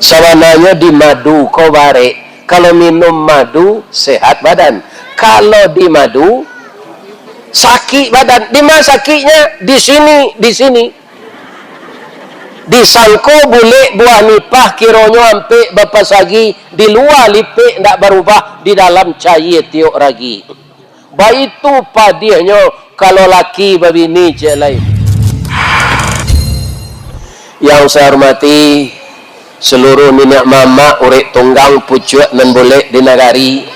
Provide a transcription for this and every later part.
Sawananya di madu kau barek. Kalau minum madu sehat badan. Kalau di madu sakit badan. Di mana sakitnya? Di sini, di sini. Disangko boleh buah nipah kironyo ampe bapak sagi di luar lipik ndak berubah, di dalam cair tiok ragi. Baik itu padiahnya kalau laki babini cek lain. Yang saya hormati seluruh minyak mama urek tunggang pucuak nan boleh di negari.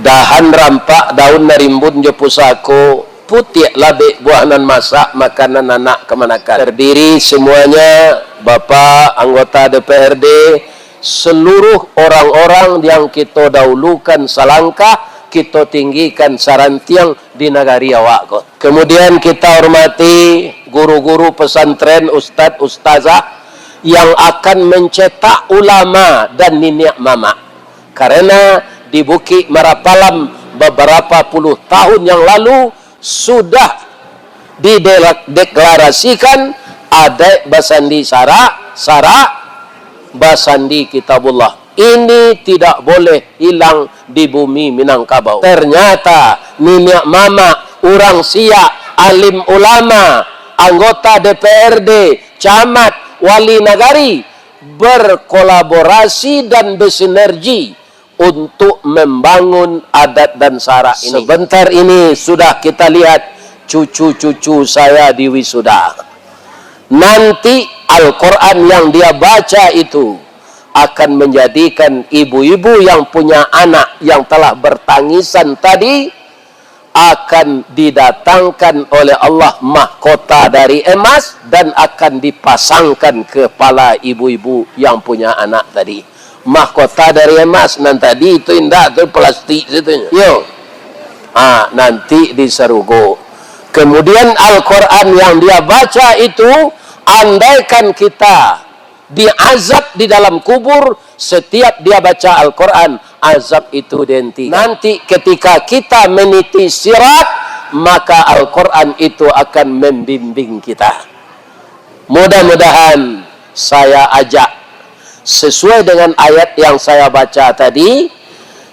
Dahan rampak daun narimbun je pusako putih labik buah nan masak makanan anak kemanakan. Terdiri semuanya Bapak anggota DPRD, seluruh orang-orang yang kita dahulukan salangkah, kita tinggikan sarantiang di negari awak. Kemudian kita hormati guru-guru pesantren, ustadz, ustazah yang akan mencetak ulama dan minyak mama. Karena di Bukit Marapalam beberapa puluh tahun yang lalu sudah dideklarasikan ada basandi sara basandi kitabullah. Ini tidak boleh hilang di bumi Minangkabau. Ternyata minyak mama, orang siak, alim ulama, anggota DPRD, camat, wali nagari berkolaborasi dan bersinergi untuk membangun adat dan sara ini. Sebentar ini sudah kita lihat cucu-cucu saya di wisuda. Nanti Al-Quran yang dia baca itu akan menjadikan ibu-ibu yang punya anak yang telah bertangisan tadi akan didatangkan oleh Allah mahkota dari emas dan akan dipasangkan kepala ibu-ibu yang punya anak tadi. Mahkota dari emas nan tadi itu indah tu plastik situnya. Yo. Nanti diserugo. Kemudian Al-Quran yang dia baca itu, andaikan kita diazab di dalam kubur, setiap dia baca Al-Quran, azab itu dihentikan. Nanti ketika kita meniti sirat, maka Al-Quran itu akan membimbing kita. Mudah-mudahan saya ajak sesuai dengan ayat yang saya baca tadi,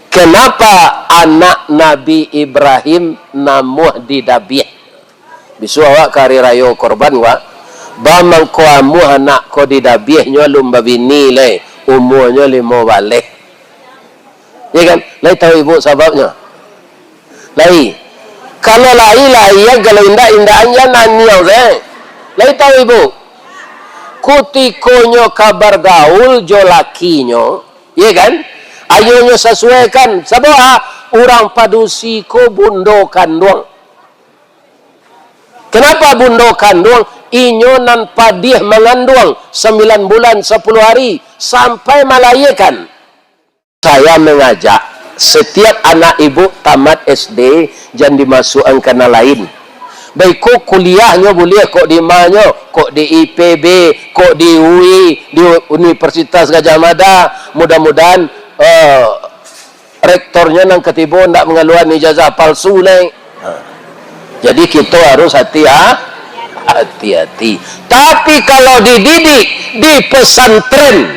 kenapa anak Nabi Ibrahim namuh didabih? Bisu awak kari rayo korban wa, bamang ko amu anak ko didabihnya lumba bini le, umurnya 5 balik. Ya kan? Lai tahu ibu sebabnya? Lai. Kalau lai ya kalau indah-indahnya nanyau le. Lai tahu ibu? Kutikonyo kabar gaul jo lakinyo, ya kan? Ayonyo sesuaikan. Sabah orang padusi ko bundo kandung. Kenapa bundo kandung? Inyo nan padih mengandung 9 bulan 10 hari sampai melahirkan. Saya mengajak setiap anak ibu tamat SD jangan dimasukkan kena lain. Baik kok kuliahnya boleh, kok di mana, kok di IPB, kok di UI, di Universitas Gajah Mada. Mudah-mudahan rektornya nang ketibo ndak mengeluarkan ijazah palsu le. Jadi kita harus hati-hati. Tapi kalau dididik di pesantren,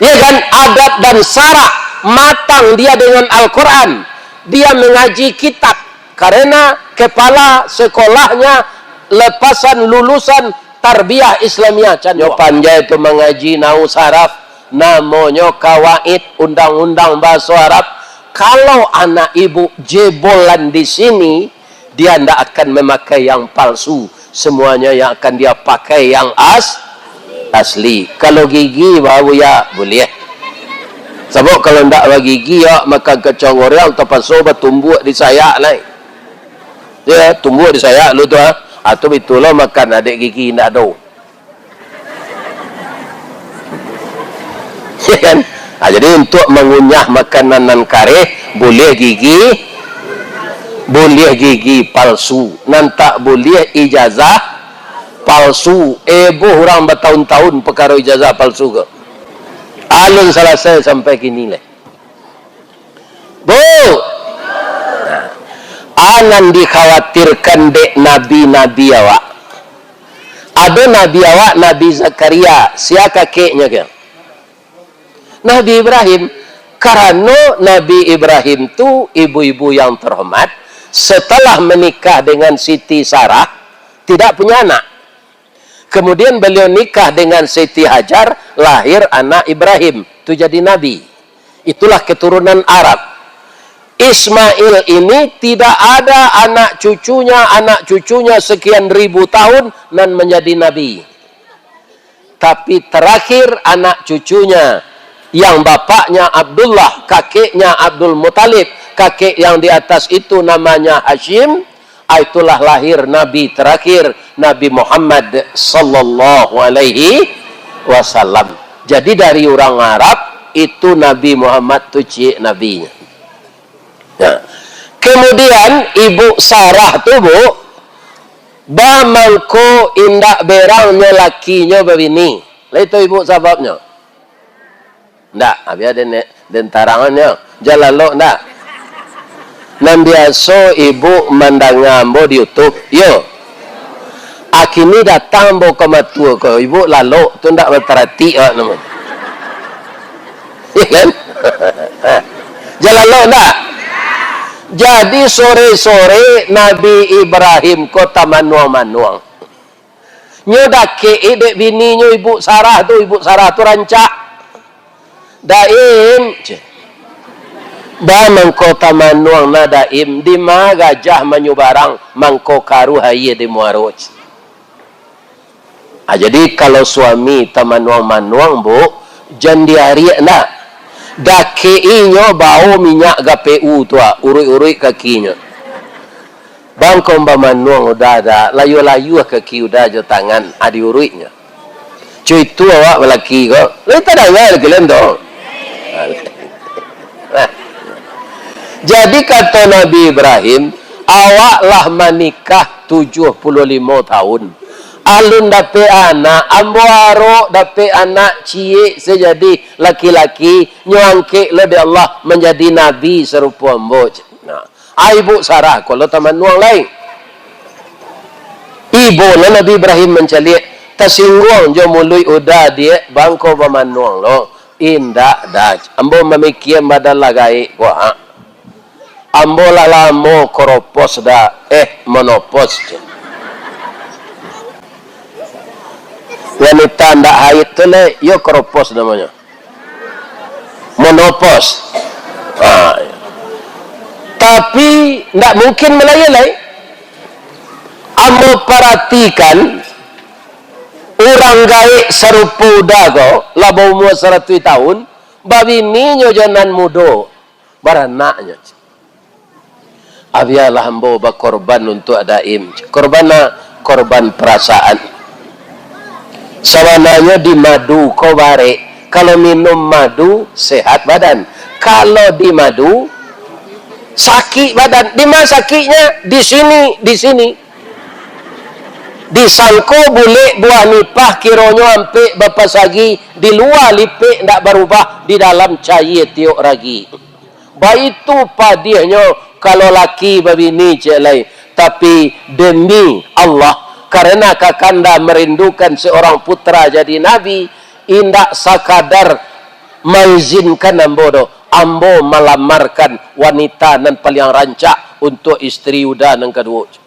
ya kan, adat dan sara matang dia dengan Al-Quran, dia mengaji kitab. Karena kepala sekolahnya lepasan lulusan tarbiyah Islamiyah. Yo panjai itu mengaji nau saraf, namanya kawaid, undang-undang bahasa Arab. Kalau anak ibu jebolan di sini, dia tidak akan memakai yang palsu. Semuanya yang akan dia pakai yang asli. Kalau gigi bau ya boleh. Sebab kalau tidak bagi gigi ya, maka kecongor yang terpaso bertumbuh di saya lain. Ya, tumbuh di saya lu tu atau betul lo makan adik gigi ndak ada. Ya kan? Jadi untuk mengunyah makanan nan kareh boleh gigi palsu, nan tak boleh ijazah palsu. Orang bertahun-tahun perkara ijazah palsu ke. Alun selesai sampai kini leh. Bu. Anan dikhawatirkan dek nabi-nabi awak. Ada nabi awak, Nabi Zakaria. Siapa kakeknya kan? Nabi Ibrahim. Karena Nabi Ibrahim itu ibu-ibu yang terhormat, setelah menikah dengan Siti Sarah, tidak punya anak. Kemudian beliau nikah dengan Siti Hajar, lahir anak Ibrahim. Itu jadi Nabi. Itulah keturunan Arab. Ismail ini tidak ada anak cucunya sekian ribu tahun dan menjadi Nabi. Tapi terakhir anak cucunya, yang bapaknya Abdullah, kakeknya Abdul Muttalib, kakek yang di atas itu namanya Hashim, itulah lahir Nabi terakhir, Nabi Muhammad sallallahu alaihi wasallam. Jadi dari orang Arab itu Nabi Muhammad tu cik nabinya. Nah, kemudian ibu Sarah tu bu, bamangko indak berangnya lakinya begini. Itu ibu sebabnya. Ndak, habis ada dentarangannya. Jalan lo ndak. Nan biasa ibu mandang ngambo di YouTube. Yo. Akini datang bo ke matua ke ibu lalu tu ndak berterati nama. Iya kan? Jalan lo ndak. Jadi sore-sore Nabi Ibrahim kota manuang-manuang. Nyodake dek bininya ibu Sarah tu rancak. Daim ba mangko tamanuang na daim di ma gajah menyubarang mangko karu haye di muaroj. Jadi kalau suami tamanuang-manuang bu jan diari na dake inyo bau minyak GPU tua urui-urui kakinya. Bangko manuang udah ada layu-layu kaki udah jo tangan adi uruinya. Cuy itu awak lelaki kok. Lita dengar kalian dong. Nah, jadi kata Nabi Ibrahim, awaklah menikah 75 tahun. Alun dapat anak, ambuaro dapat anak cie sejadi laki-laki, nyangke lebih Allah menjadi nabi serupa ambo. Nah, ibu Sarah kalau teman nuang lain. Ibu Nabi Ibrahim mencalik tersinggung jo mului udah dia bangko pemanuang lo. Indak daj. Ambo memikir badan lagai wah. Ambo lalamo koropos da monopos. Wanita ndak haid tu le yo koropos namanya. Monopos. Tapi ndak mungkin melayalai. Ambo perhatikan orang gaik serupa dago labau umur 100 tahun babi ninyo janan mudo baranaknya abialah hambo berkorban untuk adaim korban perasaan sawananya di madu kau bare kalau minum madu sehat badan kalau di madu sakit badan di mana sakitnya di sini disangko boleh buah nipah kironyo ampe bapak sagi di luar lipik ndak berubah di dalam cair tiok ragi. Baik itu padiahnya kalau laki babini celai tapi demi Allah karena kakanda merindukan seorang putra jadi nabi indak sakadar mengizinkan ambo melamarkan wanita nan paling rancak untuk istri udah nang kedua.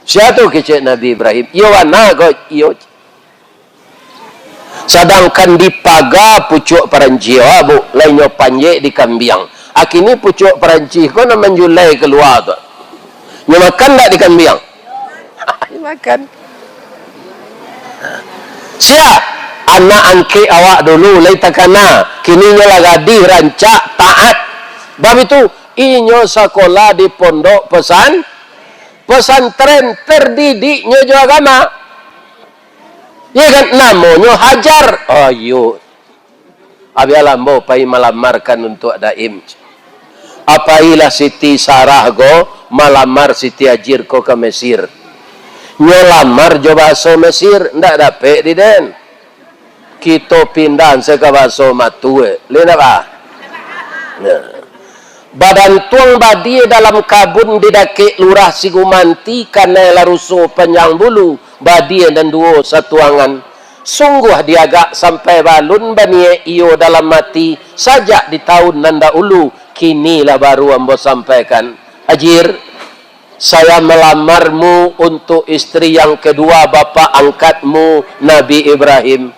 Siapa kecil Nabi Ibrahim? Yowana kau iyo. Sedangkan di paga pucuk peranci bu, lainnya panjek di kambiang. Akini pucuk peranci kau nak menjulai keluar tu. Nyo makan tak di kambiang? Makan. Siap anak angke awak dulu lai takana. Kini nyo lagadi rancak taat. Bab itu inyo sekolah di pondok pesantren terdidiknya juga agama. Ya kan namanya Hajar. Ayo. Abialah mau pai melamarkan untuk daim. Apailah Siti Sarah go malamar Siti Hajar ko ke Mesir. Nyolamar jo bahasa Mesir ndak dapat di den. Kita pindah ke bahasa matue. Lena ba? Nah. Badan tuang badie dalam kabun didake lurah Sigumanti karena laruso panjang bulu badie dan duo satuangan Sungguh diagak sampai balun banie iyo dalam mati sajak di tahun nanda ulu, kinilah baru ambo sampaikan. Hajir, saya melamarmu untuk istri yang kedua bapa angkatmu Nabi Ibrahim.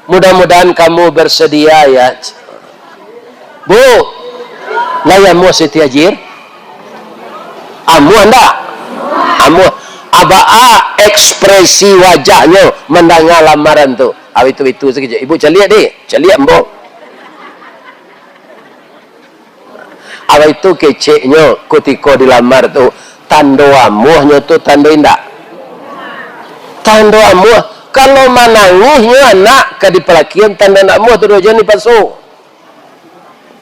Mudah-mudahan kamu bersedia ya. Bu, layamu Siti Hajir? Amu anda? Amu. Abaa ekspresi wajahnya mendengar lamaran tu. Itu sekejap. Ibu caliak deh. Caliak mbok. Itu keceknya ketika dilamar tu. Tanda amuhnya tu tanda indah. Tanda amuh. Kalau menangisnya anak ke di pelakian tanda nak amuh tu dua jam ni pasuk.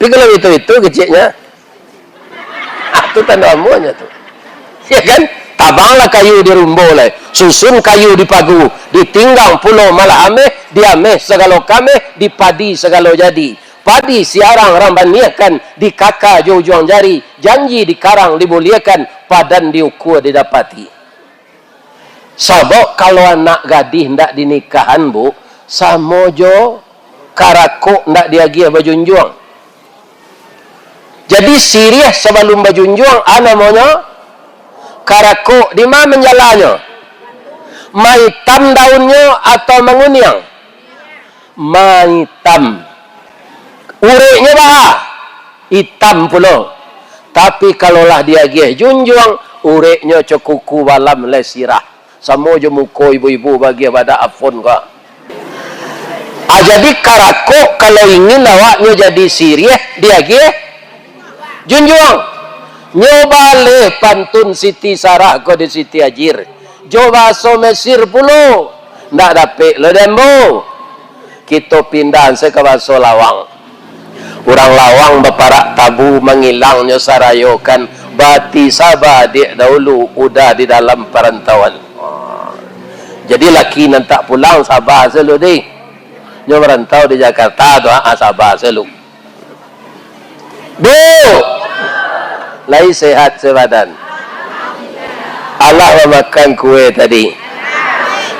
Tapi kalau itu keceknya. Itu tanda amuhnya tu. Ya kan? Tabanglah kayu di rumbo lah. Susun kayu di pagu. Ditinggang pulau malah ameh. Diameh segala kameh. Dipadi segala jadi. Padi siarang rambaniakan. Di kakak jauh-jauh jari. Janji di karang dimuliakan. Padan diukur didapati. Sabok kalau anak gadih ndak dinikahan bu. Samojo karakuk ndak diagia bajunjuang. Jadi siriah sebelum bajunjuang. Namanya karakuk di mana menjalannya? Maitam daunnya atau mengunyang? Maitam. Uriknya bah hitam pula. Tapi kalaulah dia gih junjung, uriknya cukuku walam lesirah. Sama je muka ibu-ibu bagi pada afon kak. Jadi karakuk kalau ingin awaknya jadi siriah, dia gih junjung. Nyoba le pantun Siti Sarah ko di Siti Hajir. Coba so Mesir puluh. Ndak dapet le dembo. Kita pindah ke baso Lawang. Orang Lawang beparak tabu mengilangnya sarayokan. Bati Sabah dia dahulu udah di dalam perantauan. Jadi laki nan tak pulang Sabah selalu deh. Nyo merantau di Jakarta tu Sabah selalu. Bu. Lai sehat sebadan. Allah memakan kue tadi.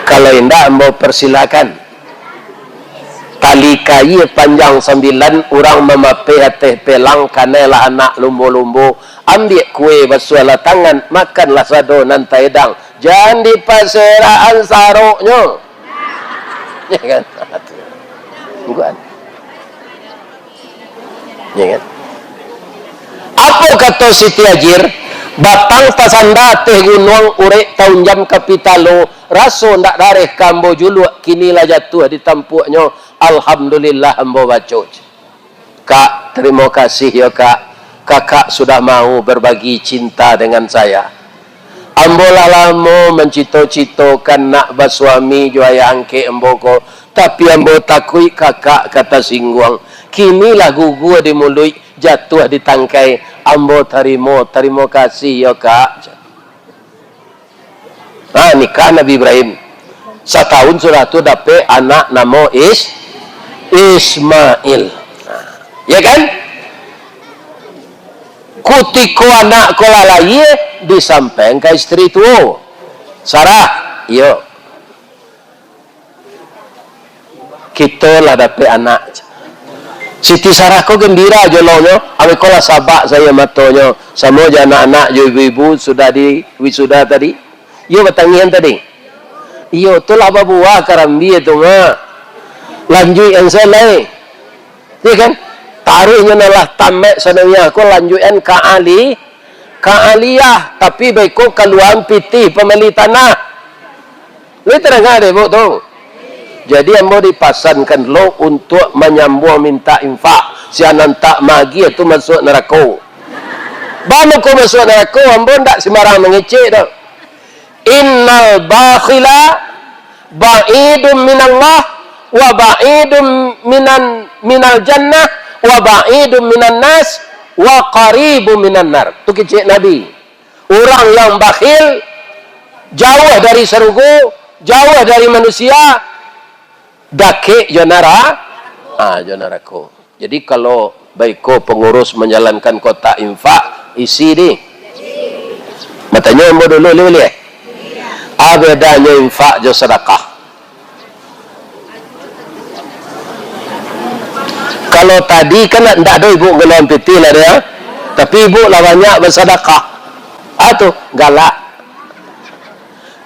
Kalau indah mau persilakan. Tali kayu panjang 9 orang memapai teh pelang kanelah anak lumbo-lumbo. Ambil kue basuhlah tangan, makanlah sado nan taedang. Jangan di paseraan saroknya. Ya kan? Bukan. Ya kan? Apa kata Siti Hajir? Batang pasanda teh gunung urek tahun jam kapitalo. Raso ndak dareh kambo juluk. Kinilah jatuh di tampuknya. Alhamdulillah ambo bacot. Kak, terima kasih ya kak. Kakak sudah mau berbagi cinta dengan saya. Ambo lama mencito-citokan nak bersuami juaya angke ambo ko. Tapi ambo takui kakak kata singguang. Kinilah gugu di mulut. Jatuh di tangkai. Ambo terima kasih ya kak. Nikah Nabi Ibrahim. Setahun sudah tu dapat anak nama Ismail. Ya kan? Kutiko anak kolalai disampaikan ke istri tu. Sarah, yo. Kita lah dapat anak. Siti Sarah ko gembira jolonyo, ame kola sabak saya matonya. Sama je anak-anak jo ibu-ibu sudah di wisuda tadi. Yo batangian tadi. Yo tu lah babuah karambi itu nga. Lanjut yang selai. Ya kan? Tariknya nalah tamek sananya ko lanjutan ka'aliyah tapi baiko kaluan pitih pemeli tanah. Lu terang deh bu tu. Jadi ambo dipasankan lo untuk menyambung minta infak. Si anak tak magi itu masuk neraka. Baru kau masuk neraka, ambo ndak sembarang mengecek dah. Innal bakhila ba'idum minallah wa ba'idum minal jannah wa ba'idum minan nas wa qaribum minan nar. Itu kecek Nabi. Orang yang bakhil jauh dari surga, jauh dari manusia, dake jonara jonarako. Jadi kalau baiko pengurus menjalankan kota infak isi di matanya ambo dulu boleh bedanya infak jo sedekah. Kalau tadi kan tidak ada ibu gelam piti lah dia, tapi ibu lah banyak bersedekah. Atuh galak.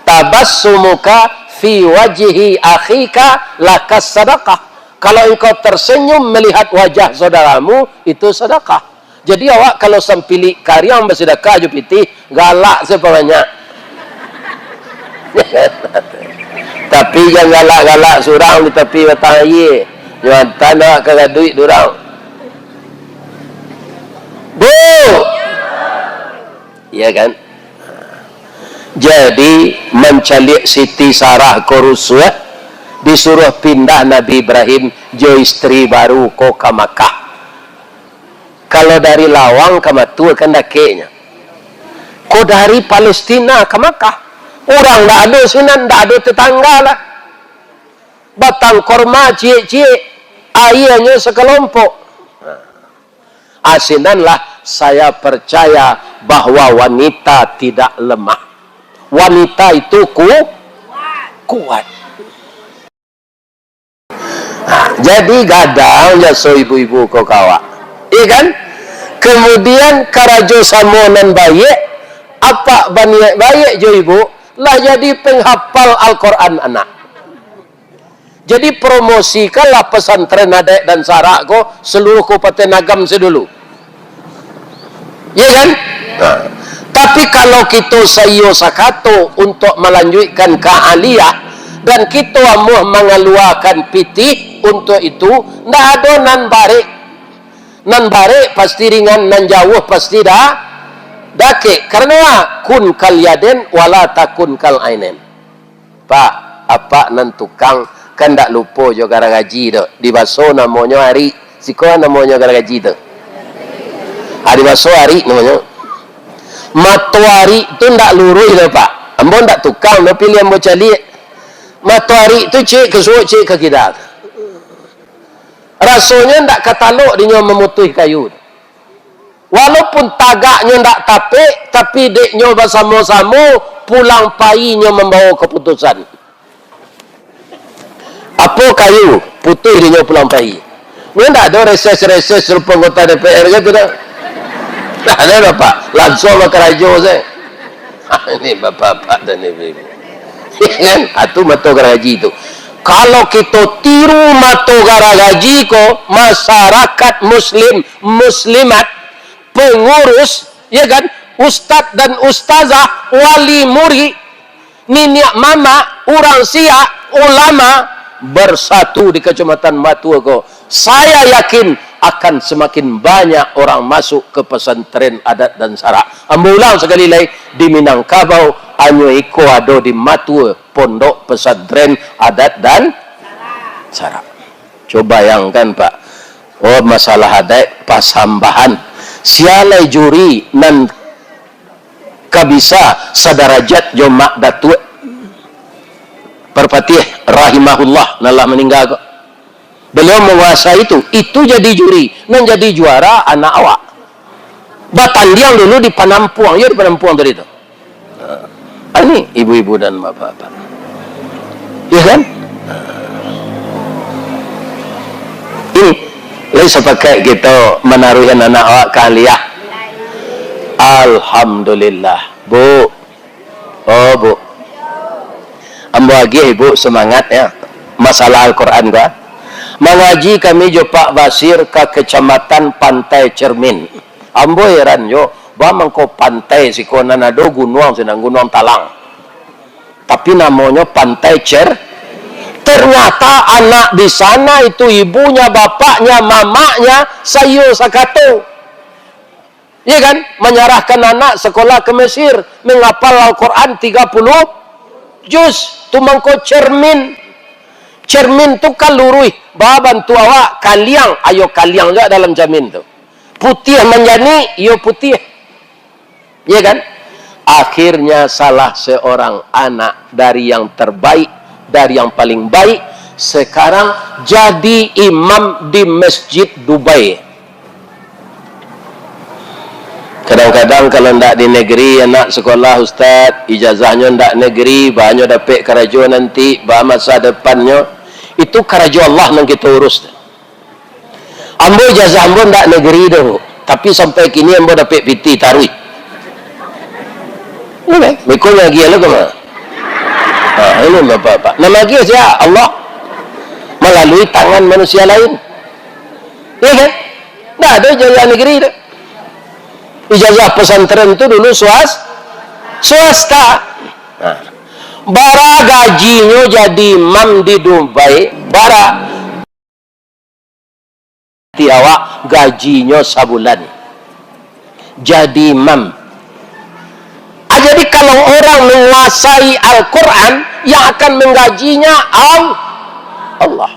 Tabassumuka fi wajhi akhika lakas sedekah. Kalau engkau tersenyum melihat wajah saudaramu, itu sedekah. Jadi awak kalau sampili karyang bersedekah je piti, galak sebanyak. Tapi jangan galak-galak surang di tepi batang air. Jangan tanda kagak duit durang. Bu. Ya kan? Jadi mencalik Siti Sarah Koruswa disuruh pindah Nabi Ibrahim jo istri baru ko ke Makkah. Kalau dari Lawang ke Matua kan dakenya. Ko dari Palestina ke Makkah. Orang tak ada sinan, tak ada tetangga lah. Batang korma cie-cie, airnya sekelompok. Asinanlah saya percaya bahwa wanita tidak lemah. Wanita itu kuat. Nah, jadi gadang ya so ibu-ibu kau kawa. Iya kan? Kemudian karajo samonan baik, apa baniak baik jo ibu? Lah jadi penghafal Al-Quran anak. Jadi promosikanlah pesantren adek dan sarak ko seluruh Kabupaten Agam sedulu. Ya kan? Nah, tapi kalau kita sayo sakato untuk melanjutkan ke aliyah dan kita amuh mengeluarkan piti untuk itu, ndak ada nan barik. Nan barik pasti ringan, nan jauh pasti dah dake, karena kun kal yaden wala takun kal ainen. Pak, apa nan tukang kan tak lupa jo gara gaji tu. Di baso namanya hari, siko namanya gara gaji tu. Hari baso hari namanya. Matuari tu ndak lurus dah Pak. Ambo ndak tukang, no pilih ambo cali. Matuari tu cek ke suuk cek ke kita. Rasanya ndak kataluk dia memutih kayu. Walaupun tagaknya ndak tapi deknya bersama-sama pulang painya membawa keputusan. Apa kayu? Putih dia pulang pai. Ini ndak ada reses-reses serupa anggota DPR gitu dah. Tak ada Bapak. Langsung ke kerajo saya. Ini bapak-bapak dan ibu-ibu. Kan? Itu mata gaji itu. Kalau kita tiru mata gaji ko masyarakat muslimat, pengurus, ya kan, ustadz dan ustazah, wali murid, niniak mama, orang sia, ulama bersatu di Kecamatan Matua ko. Saya yakin akan semakin banyak orang masuk ke pesantren adat dan sarak. Ambulang sekali lagi di Minangkabau, anyo iko ado di Matua, pondok pesantren adat dan sarak. Coba bayangkan Pak, oh masalah adat pasambahan. Sialai juri nan kabisa sadarajat jomak datuk Perpatih rahimahullah nalah meninggal kok. Beliau menguasai itu jadi juri nan jadi juara anak awak. Batandiang dulu di Panampuang, ya di Panampuang tadi itu. Ini ibu-ibu dan bapak-bapak. Ya kan? Ini lain sepakai kita menaruhkan anak awak ke aliyah. Alhamdulillah, Bu. Oh, Bu. Ambo lagi ibu semangat ya. Masalah Al-Quran kan. Mengaji kami jo Pak Basir ke Kecamatan Pantai Cermin. Ambo heran yo, ba mangko pantai si konan ado gunung sedang gunung Talang. Tapi namanya Pantai Ternyata anak di sana itu ibunya, bapaknya, mamanya sayo sakato. Iya kan? Menyerahkan anak sekolah ke Mesir, menghafal Al-Quran 30 juz. Tu mangko cermin. Cermin tu kan lurui. Bawa bantu awak kaliang. Ayo kaliang juga dalam jamin tu. Putih menjani, yo putih. Iya kan? Akhirnya salah seorang anak dari yang terbaik, dari yang paling baik, sekarang jadi imam di Masjid Dubai. Kadang-kadang kalau ndak di negeri anak sekolah ustaz, ijazahnya ndak negeri, banyak dapat kerajo nanti, bah masa depannya itu kerajo Allah yang kita urus. Ambo ijazah ambo ndak negeri dah, tapi sampai kini ambo dapat PT tarui. Ini mikul lagi lo kemana? Ini bapak-bapak. Nama lagi saya Allah melalui tangan manusia lain. Iya kan? Nggak ada ijazah negeri dah. Ijazah pesantren itu dulu swasta. Nah, bara gajinya jadi imam di Dubai, bara awak gajinya sabulan jadi imam. Jadi kalau orang menguasai Al-Quran, yang akan menggajinya Allah.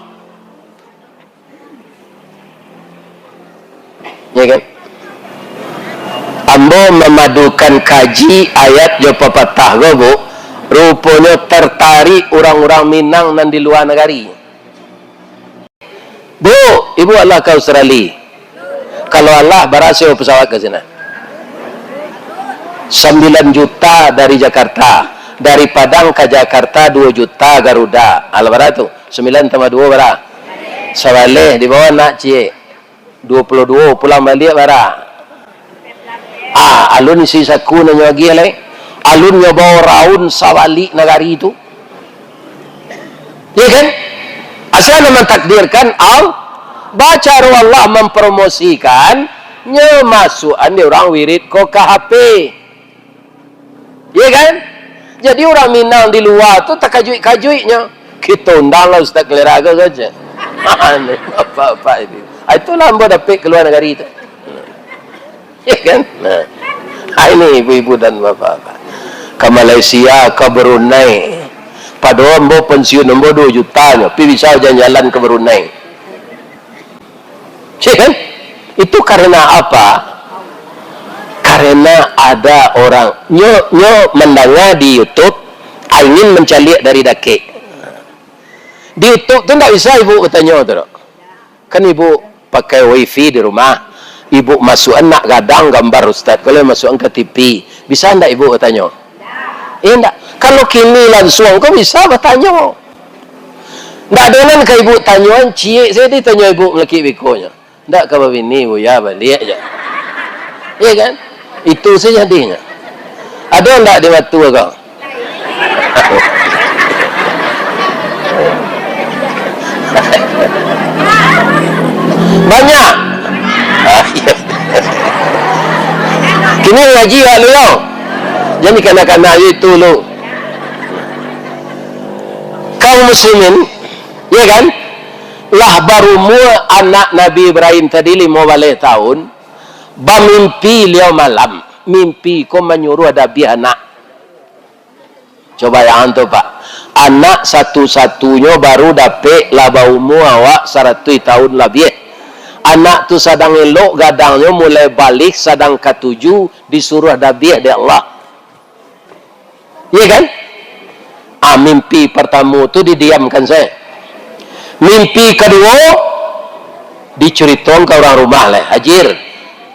Ya kan? Ambo memadukan kaji ayat jo pepatah gobo, rupanya tertarik orang-orang Minang dan di luar negeri. Bu, ibu Allah ke Australia. Kalau Allah berhasil pesawat ke sana. 9 juta dari Jakarta. Dari Padang ke Jakarta 2 juta Garuda. Alabara tu 9 tambah 2 berapa? Sawaleh di bawah nak cie 22 pulang balik berapa? Alun si saku nanya lagi le. Alun nya bawa raun sawali negari itu. Ya kan? Asal nama takdirkan baca Allah mempromosikan nya masukan di orang wirid ko KHP. Ya kan? Jadi orang Minang di luar tu tak kajuik-kajuiknya. Kita undanglah Ustaz Keliraga saja. Aneh apa-apa itu. Itulah ambo dapat keluar negara itu. Ya kan? Nah, ini ibu-ibu dan bapak-bapak. Ke Malaysia, ke Brunei. Padahal ambo pensiun ambo 2 jutanya, tapi bisa jalan-jalan ke Brunei. Ya kan? Itu karena apa? Karena ada orang nyo mendengar di YouTube ingin mencaliak dari dake. Di YouTube tu tak bisa ibu katanya tu. Kan ibu pakai wifi di rumah, ibu masuk anak gadang gambar Ustaz. Kalau masuk ke TV, bisa ndak ibu katanya? Ndak. Kalau kini langsung kau bisa bertanya. Ndak ada nan ke ibu tanyaan cie saya ditanya ibu melaki bikonya. Ndak ke bini ibu ya balik aja. Iya kan? Itu saja jadinya. Ada enggak di waktu kau? Banyak. Kini ngaji ya lu. Jadi kanak-kanak itu lu. Kaum muslimin, ya kan? Lah baru anak Nabi Ibrahim tadi 15 tahun. Bermimpi liau malam, mimpi ko menyuruh ada anak. Coba yang tu pak, anak satu-satunya baru dapat laba umur awak 100 tahun lebih. Anak tu sedang elok gadangnya mulai balik sedang ke-7 disuruh ada biah dari Allah. Iya kan? Mimpi pertama tu didiamkan saya. Mimpi kedua diceritakan ke orang rumah lah, hajir.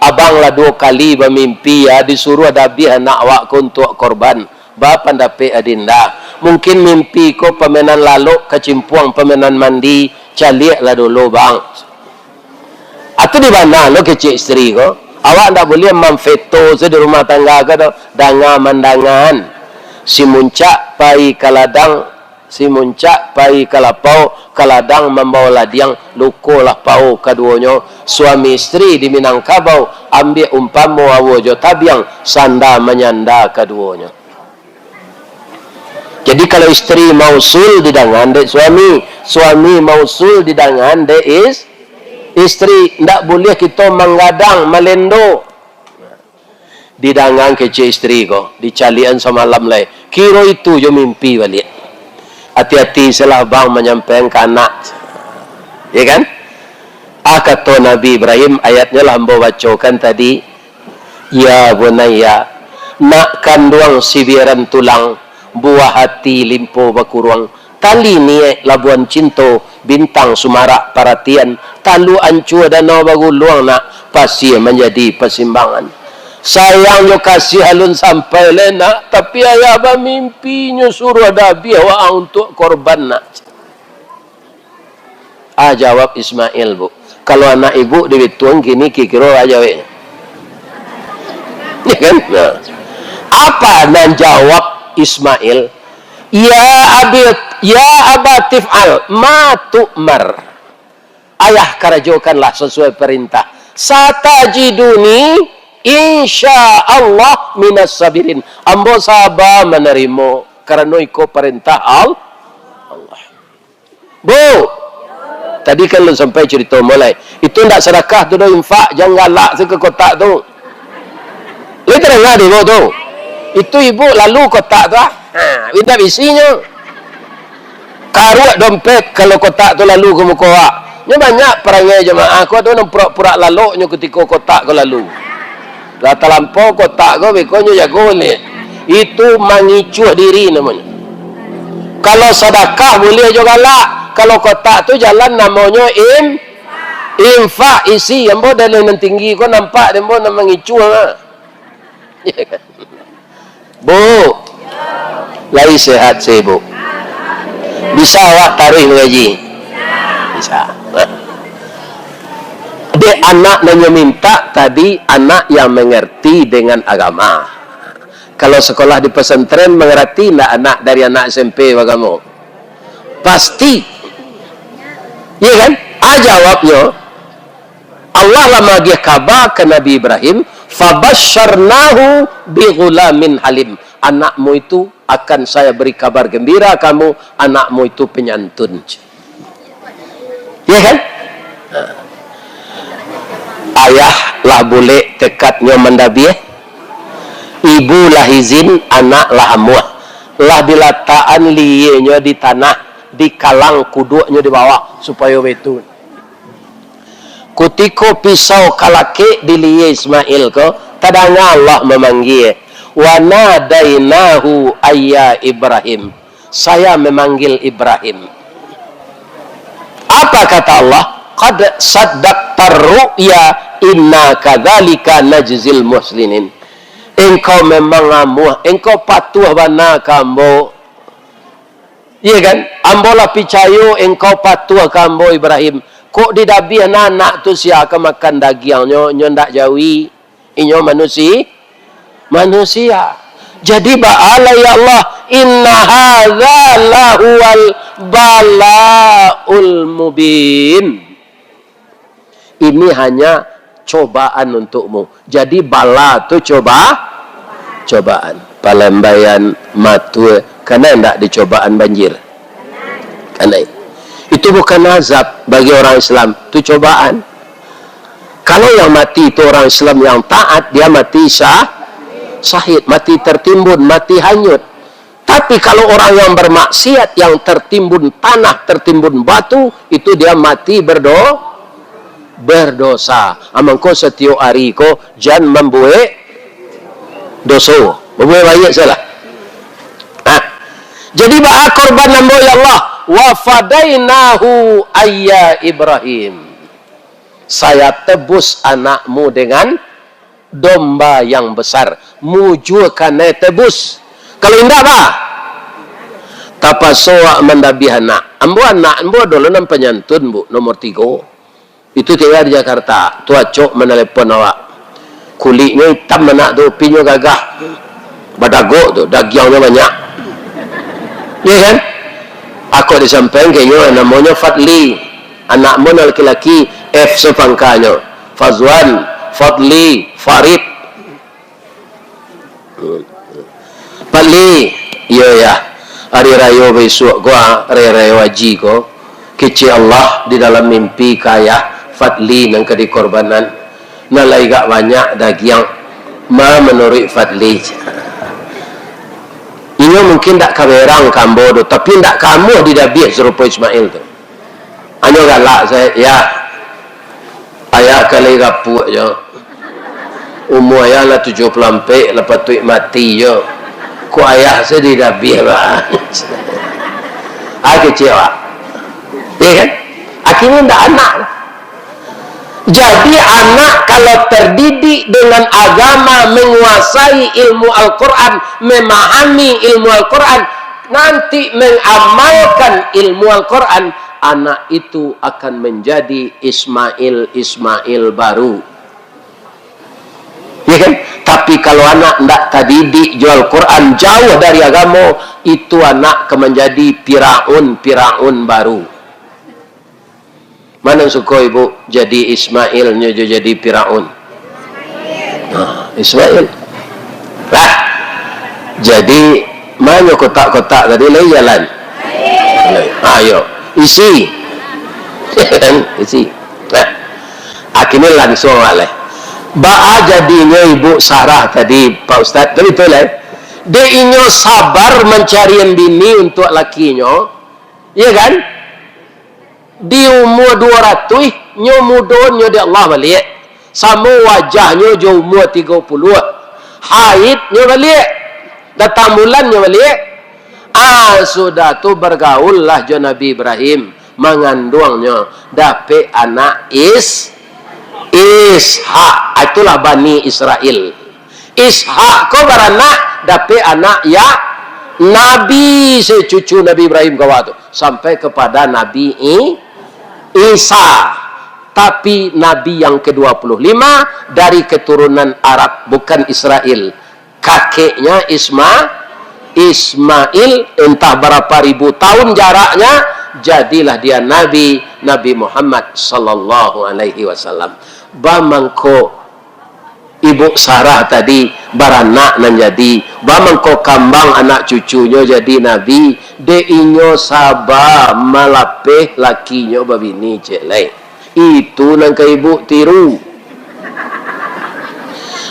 Abang lah 2 kali bermimpi ya disuruh ada biah anak awak untuk korban. Bapa dapat adinda. Mungkin mimpi ko pemenan lalu kecimpuang pemenan mandi caliak lah dulu bang. Atau di mana lo kecil isteri ko? Awak tak boleh memveto di rumah tangga ko danga mandangan. Si muncak pai kaladang, si muncak pai kalapau, kaladang membawa ladiang, lukolah pau keduanya. Suami istri di Minangkabau ambil umpamu awojo tabiang, sanda menyanda keduanya. Jadi kalau istri mausul di dangan dek suami, suami mausul di dangan dek istri, ndak boleh kita menggadang melendo. Di dangan kece istri ko, di calian semalam lai. Kiro itu jo mimpi balik. Hati-hati salah bang menyampaikan ke anak. Ya kan? Kata Nabi Ibrahim ayatnya lah hamba bacakan tadi. Ya bunaya, nak kanduang sibiran tulang, buah hati limpo bakuruang. Tali ni labuan cinto, bintang sumarak perhatian. Talu ancu danau baguluang nak pasti menjadi persimbangan. Sayangnya kasih halun sampai lena, tapi ayah abah mimpinya suruh ada biawa untuk korban nak. Jawab Ismail bu. Kalau anak ibu dibituang gini kikiro aja we. Ya kan? Nah. Apa nan jawab Ismail? Ya abatif al ma tu'mar. Ayah karajokanlah sesuai perintah. Satajiduni insyaallah minas sabirin. Ambo sabar menerima karena iko perintah Allah. Bu, tadi kan lu sampai cerita mulai. Itu ndak sedekah tu dah infak, jangan galak ke kotak tu. Lu terdengar di tu. Itu ibu lalu kotak tu minta isinya. Karuak dompet kalau kotak tu lalu ke muka awak. Nya banyak perangai jemaah aku tu nak pura-pura laloknya ketika kotak ke lalu. Dah terlampau kotak kau bekonya jago ni. Itu mengicuh diri namanya. Kalau sedekah boleh juga galak. Kalau kotak tu jalan namanya infak isi. Ambo dari yang tinggi kau nampak dembo nak mengicuh lah. Bu, lagi sehat saya bu. Bisa awak tarik mengaji? Bisa. Dia anak nanya minta tadi anak yang mengerti dengan agama. Kalau sekolah di pesantren mengerti tidak anak dari anak SMP bagaimana? Pasti. Iya kan? Jawabnya Allah lama dia kabar ke Nabi Ibrahim, fabasyarnahu bighulamin halim. Anakmu itu akan saya beri kabar gembira, kamu anakmu itu penyantun. Iya kan? Ayah lah boleh tekadnya mendabi. Ibu lah izin, anak lah amuah. Lah dilataan liyenya di tanah, di kalang kuduknya di bawah supaya betul. Kutiko pisau kalake diliye Ismail ko, tadanga Allah memanggil. Wa nadainahu ayya Ibrahim. Saya memanggil Ibrahim. Apa kata Allah? Qad saddaqtar ru'ya inna kadzalika najzil muslimin. Engkau memang amuah, engkau patuh bana kambo. Iya kan? Ambolah percaya engkau patuh kambo Ibrahim. Kok di dabi anak tu siapa makan dagingnya, nyo ndak jawi, inyo manusia. Jadi ba'ala ya Allah, inna hadza lahuwal balaul mubin. Ini hanya cobaan untukmu. Jadi bala tu cobaan. Palembayan matu karena ndak dicobaan banjir. Karena itu bukan azab bagi orang Islam, itu cobaan. Kalau yang mati itu orang Islam yang taat, dia mati syahid, mati tertimbun, mati hanyut. Tapi kalau orang yang bermaksiat, yang tertimbun tanah, tertimbun batu, itu dia mati berdosa. Amangko setiap hari ko jan membuat dosa, membuat banyak salah. Jadi ba'a korban nambo ya Allah, wa fadainahu ayya Ibrahim. Saya tebus anakmu dengan domba yang besar. Mujur kana tebus. Kalau indah apa? Tapasoa mendabi anak. Ambo dulu nam penyantun bu, nomor 3. Itu tinggal di Jakarta. Tua cok menelepon awak. Kulitnya hitam anak tu, pinyo gagah. Badago tu, dagingnya banyak. Ya kan? Aku disampaikan kayaknya namanya Fadli. Anakmu laki-laki F sepangkanya. Fazwan, Fadli, Farid. Fadli, iya ya. Hari raya besok gua raya haji ko. Kecil Allah di dalam mimpi kaya Fadli nang ke dikorbanan. Nalai gak banyak daging. Ma menurut Fadli. Ini mungkin tak kamerang kambo tu, tapi tak kamu di dabi serupa Ismail tu. Hanya galak saya, ya. Ayah kali rapuk je. Umur ayah lah 70 lepas tu mati je. Ku ayah saya di dabi lah. Kecewa. Ya kan? Akhirnya tak anak. Jadi anak kalau terdidik dengan agama, menguasai ilmu Al-Quran, memahami ilmu Al-Quran, nanti mengamalkan ilmu Al-Quran, anak itu akan menjadi Ismail baru. Ya kan? Tapi kalau anak tidak terdidik jual Quran, jauh dari agama, itu anak akan menjadi Firaun baru. Mana suka ibu jadi Ismailnya jadi Firaun? Ismail. Lah. Jadi mana kotak-kotak tadi lagi jalan? Ayo, isi. Isi. Nah. Akhirnya langsung oleh. Ba'a jadinya ibu Sarah tadi Pak Ustaz. Tapi betul dia inyo sabar mencari bini untuk lakinya. Iya kan? Di umur 200 nyo mudonyo di Allah balik. Sama wajahnya jo umur 30. Haid nyo balik. Datang bulan nyo balik. Sudah tu bergaul lah jo Nabi Ibrahim mengandungnya dapat anak Ishak. Itulah Bani Israel. Ishak kau beranak dapat anak ya Nabi, secucu Nabi Ibrahim kau tu sampai kepada Nabi Isa. Tapi Nabi yang ke-25 dari keturunan Arab, bukan Israel. Kakeknya Ismail, entah berapa ribu tahun jaraknya, jadilah dia Nabi Muhammad sallallahu alaihi wasallam. Bamangko ibu Sarah tadi beranak nan jadi, bamangko kambang anak cucunya jadi Nabi, deinyo sabar malapeh lakinya babini celai. Itu nang ke ibu tiru.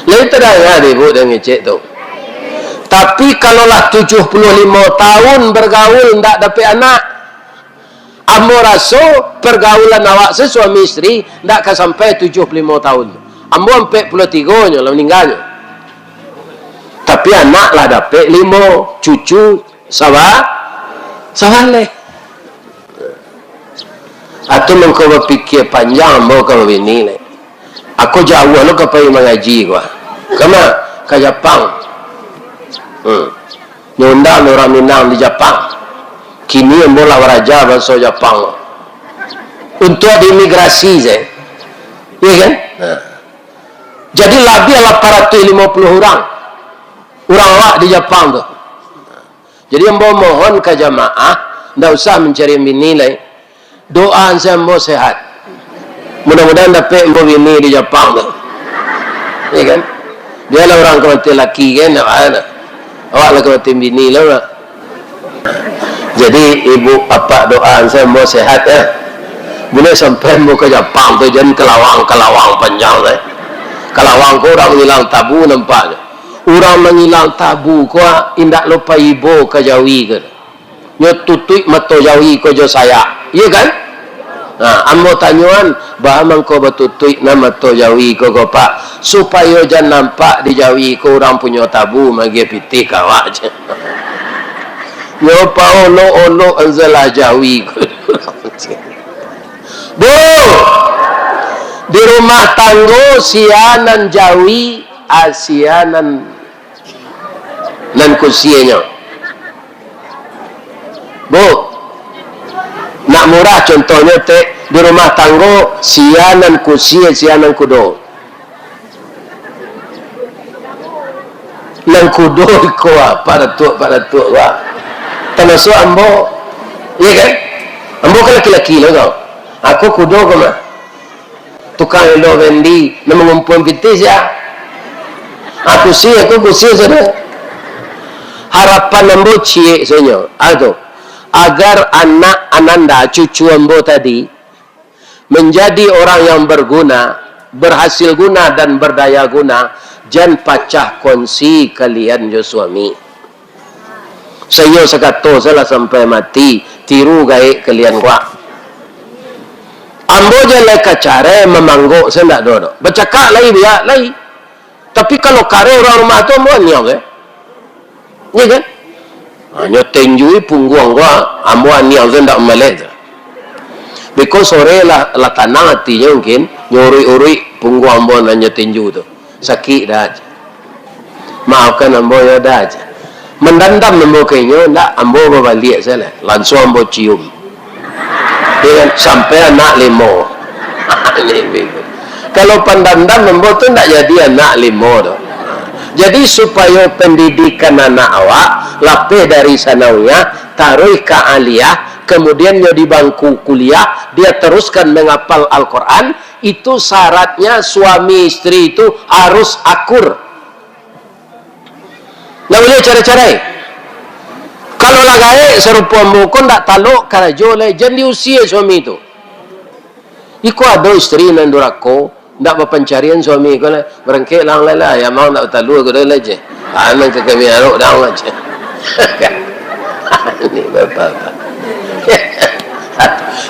Lain terang ibu dan ngecek tu. Tapi kalaulah 75 tahun bergaul ndak dapat anak, ambo raso pergaulan awak sesuami istri ndak akan sampai 75 tahun. Ambo sampai 43 nya lah meninggalnya. Tapi anak lah dapat 5 cucu sawale. Atau mengkau berfikir panjang ambo kau bini le. Aku jauh lo ke pergi mengaji gua. Kama ke Jepang. Nyundang orang Minang di Jepang. Kini ambo lah raja bangsa Jepang. Untuk di imigrasi saya. Ya kan? Jadi lebih 850 orang awak di Jepang tu. Jadi ambo mohon ke jamaah ndak usah mencari bini lain. Doa saya ambo sehat. Mudah-mudahan dapat ambo bini di Jepang tu. Ya kan? Dia lah orang kemati laki kan, awak lah kemati bini lah. Jadi ibu bapak doa saya ambo sehat ya. Boleh sampai ambo ke Jepang tu jangan kelawang panjang tu. Kelawang ko orang menghilang tabu nampaknya. Orang menghilang tabu ko indak lupa ibu ke Jawi ke. Nyo tutui mato Jawi ko jo saya. Iya kan? Nah, ambo tanyuan bahamang ko batutui na mato Jawi ko pak supaya jangan nampak di Jawi ko orang punya tabu magi piti kawak je. Nyo pa olo anzalah Jawi ko. Bu, di rumah tanggo sianan Jawi asianan nan kusianya. Bu, nak murah contohnya di rumah tanggo sianan kusia sianan kudo. Nang kudo ko pada tua wah. Termasuk ambo, iya kan? Ambo kan laki-laki lah kau. Aku kudo ko mah. Tukang elo vendi na mengumpul pitis ya. Aku kusi saja. Harapan ambo cie senyo. Agar anak ananda cucu ambo tadi menjadi orang yang berguna, berhasil guna dan berdaya guna. Jangan pacah kongsi kalian jo suami. Saya sekato salah sampai mati tiru gaya kalian kuat. Ambo jalan kacare memangguk saya nak dodo. Bercakap lagi biar lagi. Tapi kalau kare orang rumah tu ambo niau ke? Ni kan? Hanya tenjui punggung gua ambo niau saya ndak melek. Because sore lah tanang hatinya mungkin nyuri-uri punggung ambo nanya tenju tu. Sakit dah aja. Maafkan ambo ya dah aja. Mendandam ambo kayaknya ndak ambo berbalik saya lah. Langsung ambo cium. sampai anak 5. Ini kalau pandandam membuat tu tak jadi anak 5 tu. Jadi supaya pendidikan anak awak lapih dari sanawiyah taruh ke aliyah, kemudian dia di bangku kuliah, dia teruskan menghafal Al-Quran. Itu syaratnya suami istri itu harus akur. Nggak boleh cara-cara. Kalau lagai serupa mukun tak taluk karajo le jangan diusia suami itu. Iku ada istri nan durako ndak berpencarian suami ko le berengke lang le lah ya mau ndak talu ko le je. Anak ke kami arok dang aja. Ini bapak.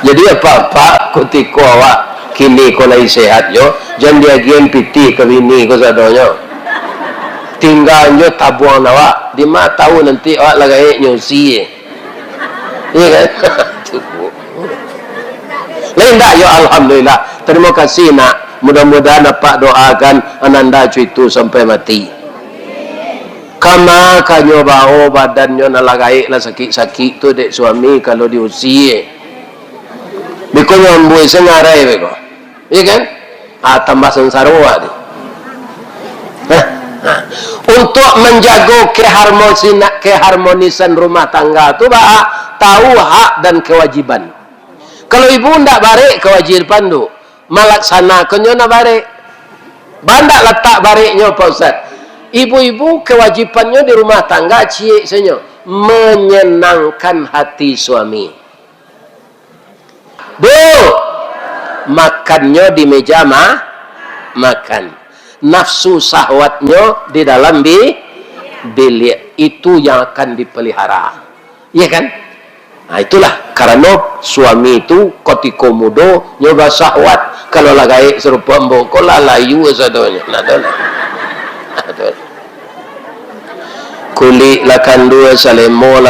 Jadi apa-apa ketika awak kini ko lai sehat yo jangan diagian piti ke bini ko sadonyo. Tinggalnya tabuang awak di mana tahu nanti awak lagai nyusi iya kan. Lain tak ya alhamdulillah terima kasih nak, mudah-mudahan dapat doakan ananda cuitu sampai mati. Kama kanyo bao badannya nalagai lah sakit-sakit tu dek suami kalau diusi biko nyambui sengarai biko iya kan tambah sensarwa ni. Untuk menjaga keharmonisan rumah tangga tu tahu hak dan kewajiban. Kalau ibu ndak barik kewajiban tu melaksanakannya na barik. Bandak letak bariknya Pak Ustaz. Ibu-ibu kewajibannya di rumah tangga cik senyo menyenangkan hati suami. Bu, makannya di meja makan. Nafsu sahwatnya di dalam bilik itu yang akan dipelihara, ya kan? Nah itulah karena suami itu ketika muda nyoba sahwat kalau lagai serupa mbok lah layu sadonya nada kulit lakan dua salemo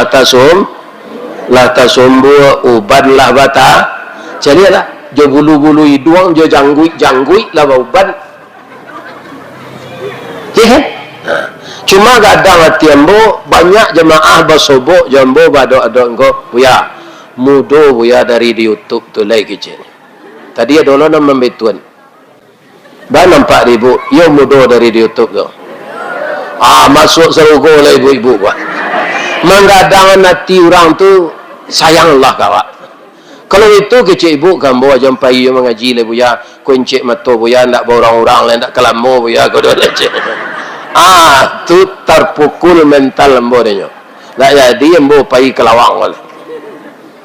latasombu uban lah bata jadi lah jo bulu-bulu hidung jo janggui lah uban. Cuma kadang hati ambo banyak jemaah basobok jambo bado-ado engko buya mudo buya dari di YouTube tu lai kecil. Tadi ada orang membituan. Ba nampak ibu, yo mudo dari di YouTube tu. Masuk serugo lah ibu-ibu buat. Menggadang hati orang tu sayanglah kawak. Kalau itu kecil ibu gambo jampai yo mengaji le buya, kuncik mato buya ndak orang-orang le ndak kelamo buya kodo leceh. Tu terpukul mental lembonya. Tak jadi embo pai kelawang oleh.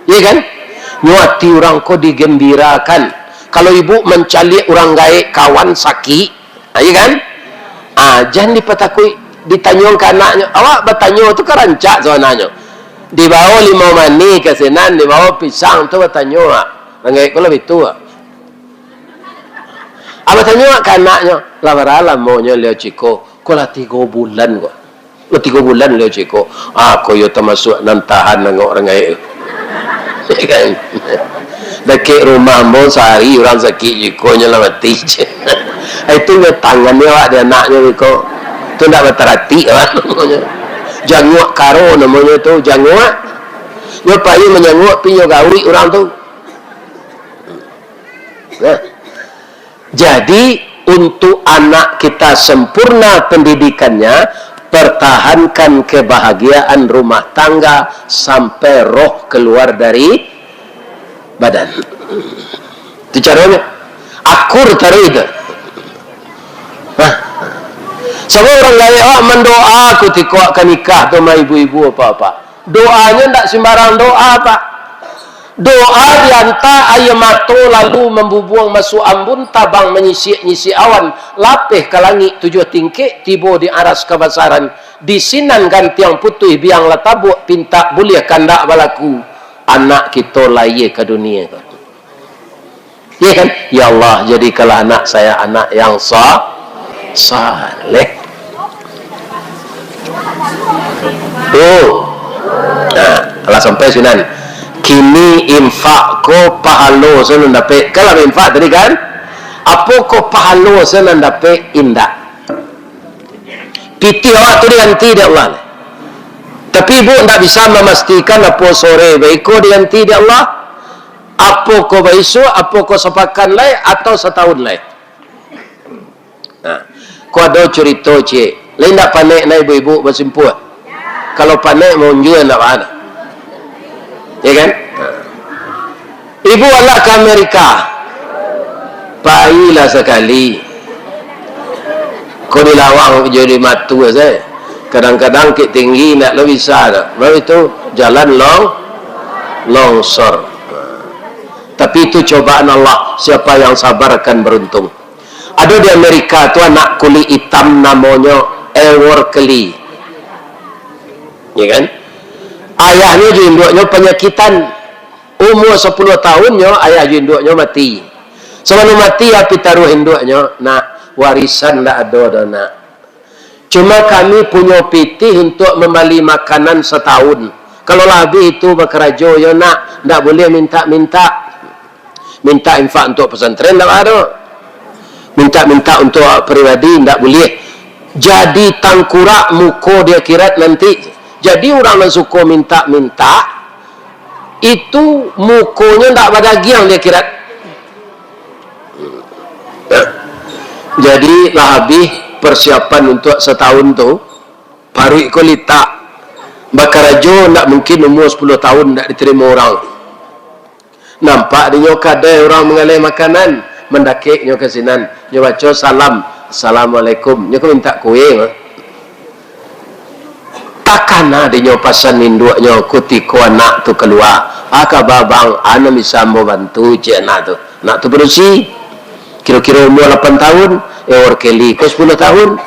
Iya kan? Nyuati orang ko digembirakan. Kalau ibu mencari orang gaek kawan sakit, iya kan? Jangan dipetakui ditanyong ke anaknya. Awak bertanya tu kerancak soalnya. Di bawah 5 mani kesenan, di bawah pisang tu bertanya. Orang gaek ko lebih tua. Bertanya ke anaknya. Lawaralah maunya leo ciko. Kau lah 3 bulan kau. Lah 3 bulan leo ciko. Kau yo termasuk nantahan nengok orang air. Kan? Dekat rumah mo sehari orang sakit ciko nya lah mati. Itu nya tangannya awak dia anaknya ciko. Tu ndak berterati awak namanya. Janguak karo namanya tu janguak. Yo payu menyanguak pinyo gawi orang tu. Jadi untuk anak kita sempurna pendidikannya, pertahankan kebahagiaan rumah tangga sampai roh keluar dari badan. Itu caranya. Akur tarik itu. Semua orang lain mendoa ketika akan nikah sama ibu-ibu apa-apa. Doanya tidak sembarang doa, Pak. Doa dianta ayamato lalu membubuang masuk ambun tabang menyisi awan lapeh ke langit 7 tingkik tiba di aras kebasaran disinan kan tiang putih biang latabuk pinta boleh kandak balaku anak kita lahir ke dunia kan. Ya kan? Ya Allah jadikanlah anak saya anak yang saleh. Kalau sampai sinan kini infak ko pahalo senang dapat. Kalau infak tadi kan, apa ko pahalo senang dapat indah. Piti awak tu diganti dia Allah. Tapi ibu tidak bisa memastikan apa sore baik ko diganti dia Allah. Apa ko baisu, apa ko sepakan lai atau setahun lai. Nah, ko ada cerita cik. Lain tak panik na ibu-ibu bersimpuh. Kalau panik mau jual nak mana? Ya kan? Ibu alah ke Amerika. Pailah sekali. Kau dilawang jadi matu saya. Kadang-kadang kek tinggi nak lebih besar. Baru itu jalan longsor. Tapi itu cobaan Allah. Siapa yang sabar akan beruntung. Ada di Amerika tu anak kulit hitam namanya Edward Kelly. Ya kan? Ayahnya juga induknya penyakitan. Umur 10 tahunnya ayah juga induknya mati. Sebelum mati api taruh induknya nak warisan tak ada dah nak. Cuma kami punya pitih untuk membeli makanan setahun. Kalau lebih itu berkerajo ya nak, tak boleh minta infak untuk pesantren tak ada. Minta untuk peribadi tak boleh. Jadi tangkurak muka dia akhirat nanti. Jadi orang yang suka minta itu mukanya tak badagiang dia akhirat. Jadi lah habis persiapan untuk setahun tu baru ikut litak bakarajo tak mungkin umur 10 tahun tak diterima orang. Nampak dia kadai orang mengalih makanan mendakik nyo kesinan nyo baca salam assalamualaikum nyo minta kuih takana dia pasan induknya ketika anak tu keluar babang ana bisa mau bantu cik anak tu berusi kira-kira umur 8 tahun Edward Kelly ke 10 tahun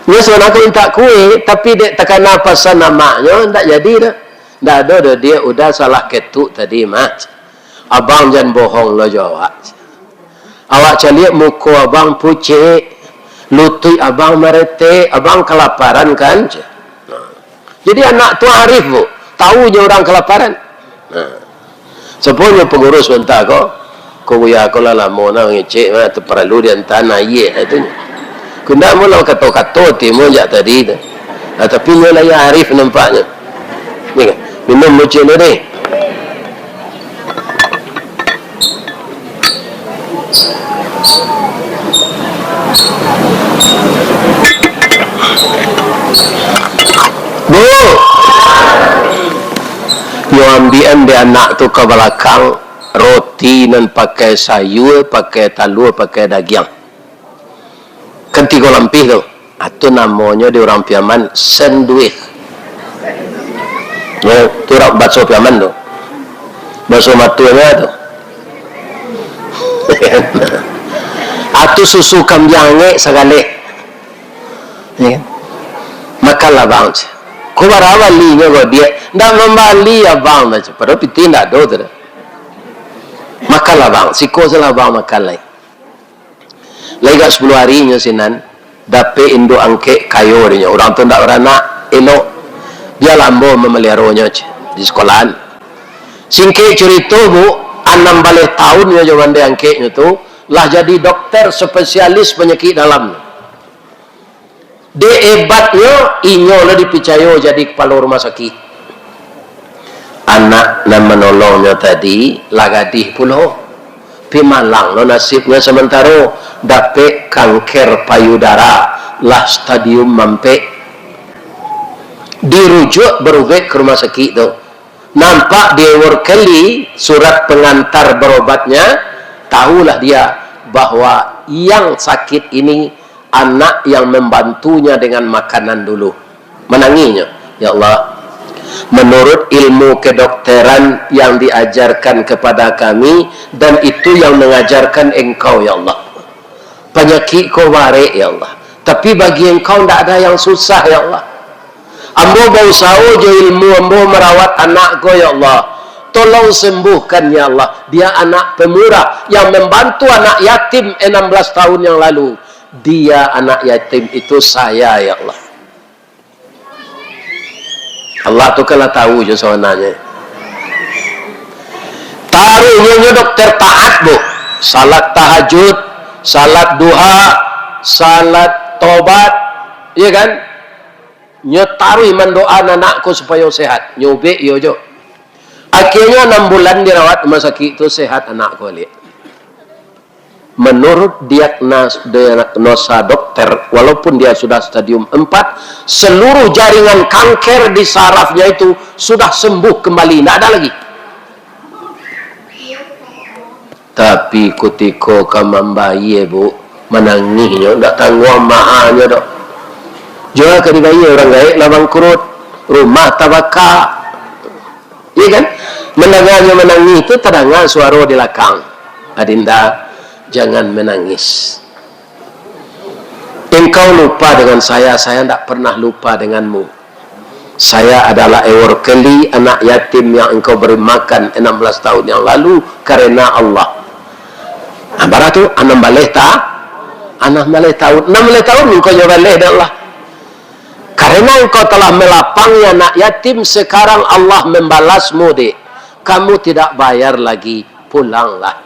dia sebenarnya aku minta kuih tapi dia takana pasan namanya tak jadi dah tak ada dah dia udah salah ketuk tadi mak abang jangan bohong lo jawab awak caliak muka abang pucik lutut abang merete abang kelaparan kan jadi anak tu arif bu tahu je orang kelaparan sebenarnya pengurus bentar kau ya kau lah lama nak ngecek tu perlu dia tanah ye itu kena mula kata-kata timu jak tadi tu tapi mula ya arif nampaknya ni kan minum mucin ni Bu, yo ambian dia anak tu ke belakang roti dan pakai sayur, pakai telur, pakai daging. Kan 3 lampih tu. Itu namanya di orang Piaman sandwich. Ya, tu orang bakso Piaman tu. Bakso matunya tu. Atau susu kambing segala. Ya. Makanlah bang. Kau barawali nya kau dia. Dah membali abang macam. Padahal piti tidak ada tu. Makanlah bang. Siko salah bang makan lagi. Lagi 10 harinya sinan. Dapat induk angkek kayu dia. Orang tu tidak beranak. Elok. Dia lambo memeliharanya di sekolahan. Singkir cerita bu. 6 balik tahun dia jaman dia angkeknya tu. Lah jadi dokter spesialis penyakit dalam. Dia hebatnya inyo lah dipercaya jadi kepala rumah sakit. Anak yang menolongnya tadi lagadih pulau pimalang lo nasibnya sementara dapat kanker payudara lah stadium mampe dirujuk berubat ke rumah sakit tu. Nampak dia Workeli surat pengantar berobatnya tahulah dia bahwa yang sakit ini anak yang membantunya dengan makanan dulu. Menanginya, ya Allah, menurut ilmu kedokteran yang diajarkan kepada kami dan itu yang mengajarkan engkau ya Allah. Penyakit kau warik ya Allah. Tapi bagi engkau tidak ada yang susah ya Allah. Ambo berusaha je ilmu ambo merawat anak kau ya Allah. Tolong sembuhkan ya Allah. Dia anak pemurah yang membantu anak yatim 16 tahun yang lalu. Dia anak yatim itu saya ya Allah. Allah tu kalau tahu je sebenarnya. Taruhnya dokter taat bu. Salat tahajud, salat duha, salat tobat, iya kan? Nyo taruh iman doa anakku supaya sehat. Nyobek yo jo. Akhirnya 6 bulan dirawat rumah sakit itu sehat anak balik. Menurut diagnosa dokter, walaupun dia sudah stadium 4, seluruh jaringan kanker di sarafnya itu sudah sembuh kembali, tidak ada lagi. Tapi ketika kamu bayi bu, menangisnya, tidak tanggung mahanya dok. Jual ke di bayi orang gaik, labang kurut, rumah tabaka, iya kan? Menangis itu terdengar suara di belakang. Adinda, jangan menangis. Engkau lupa dengan saya tidak pernah lupa denganmu. Saya adalah Eworkeli, anak yatim yang engkau beri makan 16 tahun yang lalu karena Allah. Nah, baratu anak balih tahun 16 tahun engkau balih dan Allah. Karena engkau telah melapangi anak yatim, sekarang Allah membalasmu dek. Kamu tidak bayar lagi, pulanglah.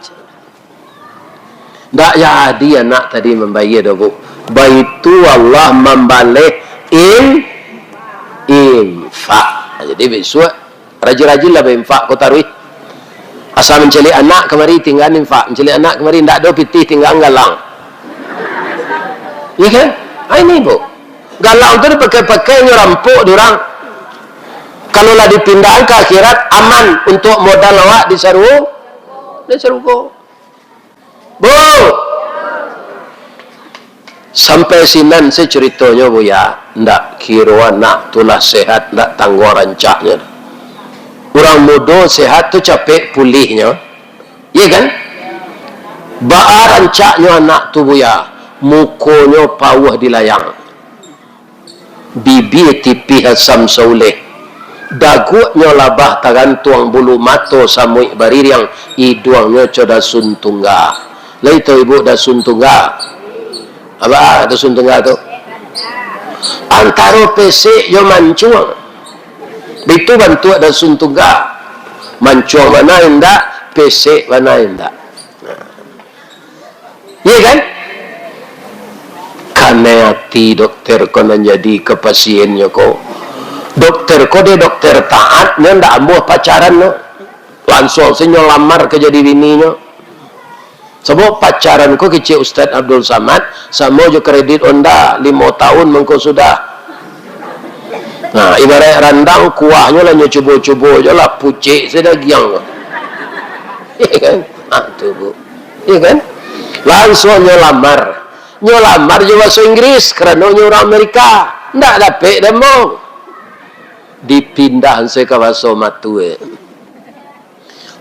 Tak jadi anak tadi membayar dah bu. Baitu Allah membalik infak. Jadi besok rajin-rajin lah infak kau taruh. Asal menceli anak kemari tinggal infak, menceli anak kemari tak ada pitih tinggal galang. Iya kan? Ini bu. Galang tu dipakai-pakai rampuk diorang. Kalau lah dipindahkan ke akhirat aman untuk modal awak di Saru. Bu, sampai sinan saya ceritanya bu ya, ndak kira anak tulah sehat, ndak tangguh rancaknya. Orang muda sehat tu capek pulihnya, iya kan? Ba'a rancaknya anak tu bu ya, mukonya pawah di layang, bibi tipi hasam sauleh, dagunya labah tagantuang bulu mato samui barir yang iduangnya coda suntungga. Lah itu ibu dah suntungga. Apa ada suntungga tu? Antara PC yo mancuang. Itu bantu ada suntungga. Mancuang mana indak, PC mana indak. Iya kan? Karena hati dokter kau menjadi ke pasiennya kau. Dokter kau dia dokter taat, dia ndak ambuh pacaran no. Langsung senyol lamar ke jadi bininya. Sebab pacaran ko kecil Ustaz Abdul Samad, sama jo kredit Honda 5 tahun mengko sudah. Nah, ibarat randang kuahnya lah nyo cubo-cubo je lah pucik sedagiang. Iya kan? Tu bu. Iya kan? Langsung nyo lamar. Nyo lamar jo bahasa Inggris kerana nyo orang Amerika. Ndak dapat demo. Dipindah saya ke bahasa matue.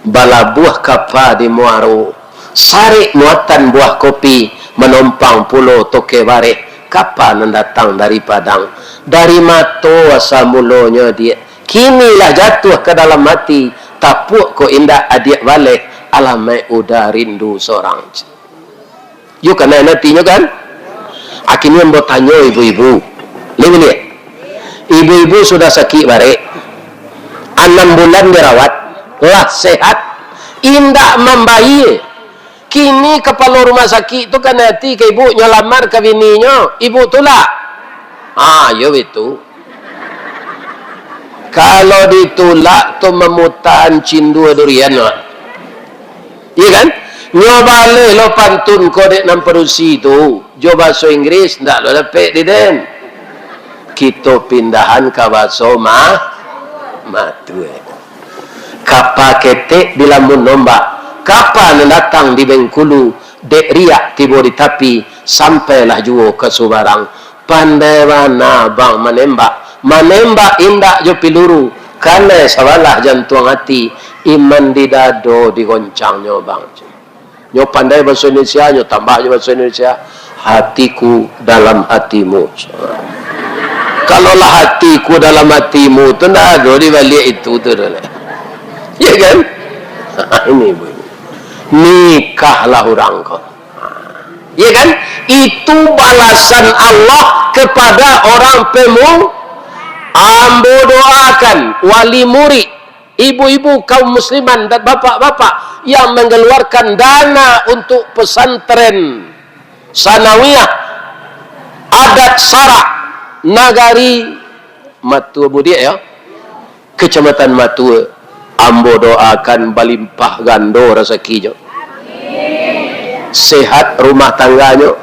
Bala buah kapa di Muaro. Sari muatan buah kopi menompang pulau toke bare. Kapan datang dari Padang? Dari mato asal mulonya dia. Kinilah jatuh ke dalam hati. Tapuk ko indah adik balik. Alamai udah rindu seorang. Yuk kena nantinya kan? Akhirnya mau tanya ibu-ibu. Lihat. Ibu-ibu sudah sakit bare. 6 bulan dirawat. Lah sehat. Indah membayi. Kini kepala rumah sakit tu kan hati ke ibu nyelamar ke bininya. Ibu tu lah. Ya itu. Kalau ditulak tu memutan cindu durian lah. Iya kan? Nyobale lo pantun kodek nam perusi tu. Jo bahasa Inggris ndak lo dapat di den. Kita pindahan ke bahasa matue. Kapa ketek di lamun nombak. Kapan datang di Bengkulu, dek riak tiba di tapi, sampailah juga ke Subarang. Pandai mana bang menembak indak jo piluru, karena sabalah jantung hati, iman di dado digoncangnya bang. Nyo pandai bahasa Indonesia, nyo tambah bahasa Indonesia, hatiku dalam hatimu. Kalaulah hatiku dalam hatimu, tu ndak ada di balik itu tu dah. Ya kan? Ini bu. Nikahlah orang kau. Ya kan? Itu balasan Allah kepada orang ambo doakan wali murid, ibu-ibu kaum musliman dan bapak-bapak yang mengeluarkan dana untuk pesantren sanawiyah adat Sarak Nagari Matua Budia ya, Kecamatan Matua. ambo doakan balimpah gando rezekinya, sehat rumah tangganya,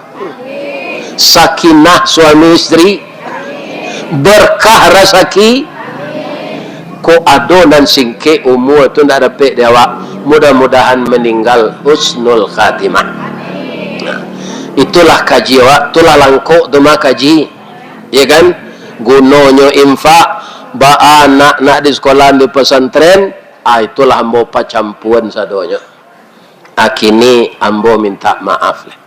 sakinah suami istri, berkah rezeki, ko adonan singke umur tu ndak dapat dewa, mudah-mudahan meninggal husnul khatimah. Nah, itulah kaji awak, itulah langkok dema kaji, ya kan? Gunonyo infak ba anak nak di sekolah di pesantren, itulah ambo pacampuan sadonya. Akini ambo minta maaf lah.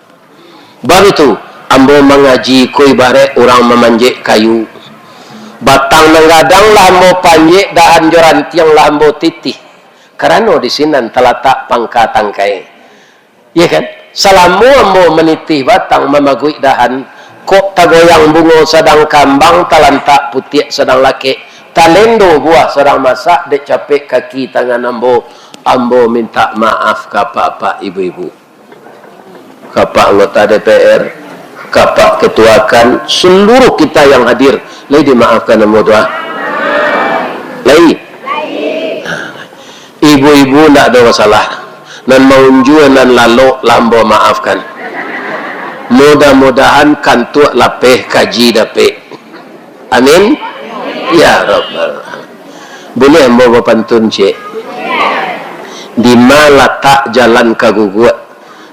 Baru tu ambo mengaji ku ibarat orang memanjek kayu. Batang nanggadang lah ambo panjek dahan joran tiang lah ambo titih. Karena di sini terletak pangkat tangkai. Ya kan? Salamu ambo menitih batang memagui dahan, kok tagoyang bungo sedang kambang, talantak putih sedang laki, talendo buah sedang masak, dek capek kaki tangan ambo. Ambo minta maaf ke bapak ibu-ibu, kapak anggota DPR, kapak ketuakan, seluruh kita yang hadir, lagi dimaafkan ambo doa. Lagi ibu-ibu tidak ada masalah, dan maunjuan dan lalu lambo maafkan. Mudah-mudahan kantuk lapeh kaji dapet. Amin. Ya Rabbal. Boleh ambo berpantun cik. Di mana tak jalan kagugut,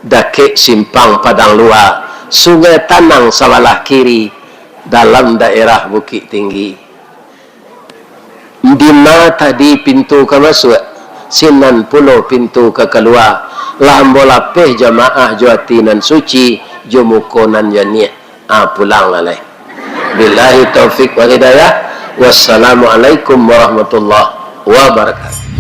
dake simpang padang luar, sungai Tanang sebelah kiri, dalam daerah Bukit Tinggi. Di mana tadi pintu ke masuk, sinan pulau pintu ke keluar, lambo lapeh jamaah juatinan suci, jumukonan janiat, pulang alai. Billahi taufik wal hidayah. Wassalamualaikum warahmatullahi wabarakatuh.